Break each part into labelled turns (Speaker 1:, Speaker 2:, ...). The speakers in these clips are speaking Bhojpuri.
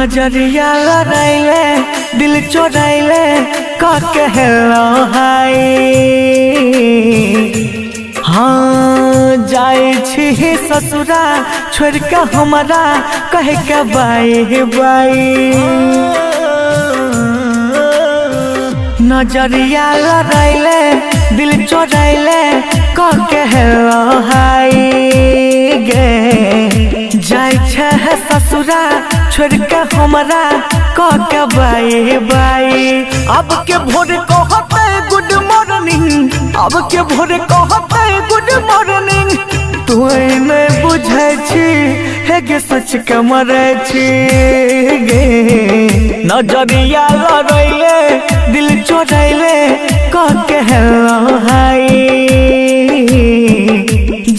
Speaker 1: नजरिया लड़ाइले दिल चोराइले का कहलो हाय। हाँ जाए छी ससुरा छोड़ के हमारा कह के बाई बाई। नजरिया लड़ाइले दिल चोराइले का कहलो हाय गे। जाए छे ससुरा छोड़ के हमारा का के बाई बाई। अब के भोर कहते गुड मॉर्निंग, अब के भोर कहते गुड मॉर्निंग। तू नहीं बुझे छी हे गे सच के मरे छी गे। नजरिया लड़ाइले दिल चोराइले का कहलो हाय।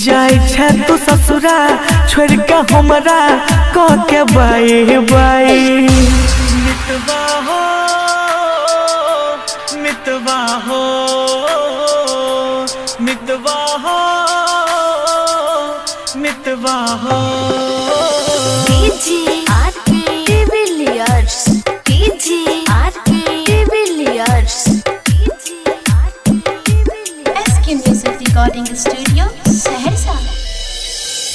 Speaker 1: जाए छे तू ससुरा छोड़ के हमारा का के बाई बाई। मितवा हो मितवा हो मितवा हो मितवा हो।
Speaker 2: Recording studio Saharsa.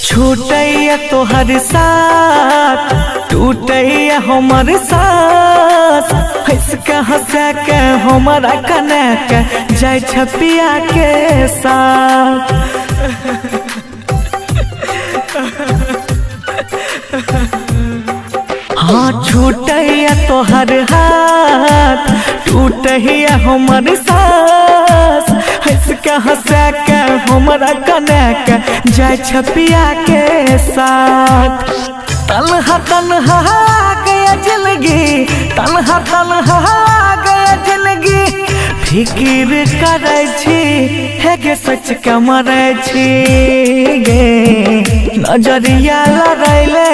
Speaker 1: छूटैया तोहर साथ टूटैया हमार साथ। हंस के हंसा के हमारा कने के जाय छपिया के साथ। हाँ छूटैया तोहर हाथ टूटैया हमार साथ। हंस के हंसा के हमारा कने के जाय छपिया के साथ। तन्हा तन्हा गया जिंदगी, तन्हा तन्हा गया जिंदगी। फिकिर करे छी हे गे सच के मरे छी गे। नजरिया लड़ाइले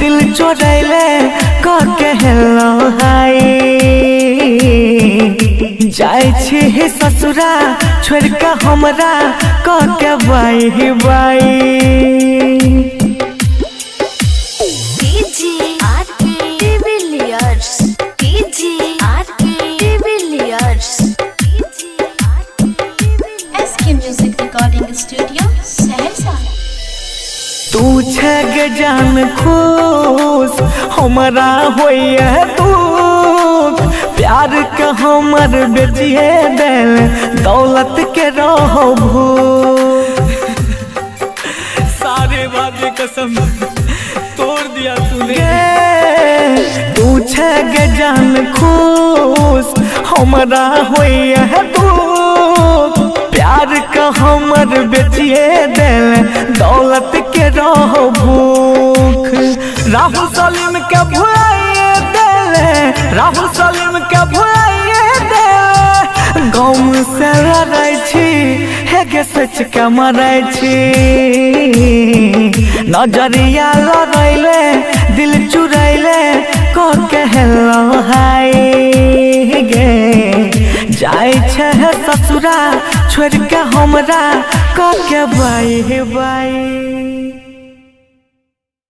Speaker 1: दिल चोराइले का कहलो हाय। जाए छी ससुरा छोड़ के हमरा का के bye bye.
Speaker 2: Recording studio Saharsa.
Speaker 1: तू छे जान खुश हमारा होइए तू। प्यार के हमर बेचिए दिल दौलत के रहो भूख। सारे वादे कसम तोड़ दिया तूने। तू छे जान खुश हमारा होइए तू। प्यार का हमर बेचिए दिल दौलत के रहो भूख। राहुल सलीम के भुलाइए दिल, राहुल सलीम के भुलाइए दिल। गाँव से लड़ाई छी हे गे सच के मरे छी। नजरिया लड़ाइले दिल चुराइले का कहलो हाय गे। जाए छे ससुरा छोड़ के हमरा का के बाई बाई।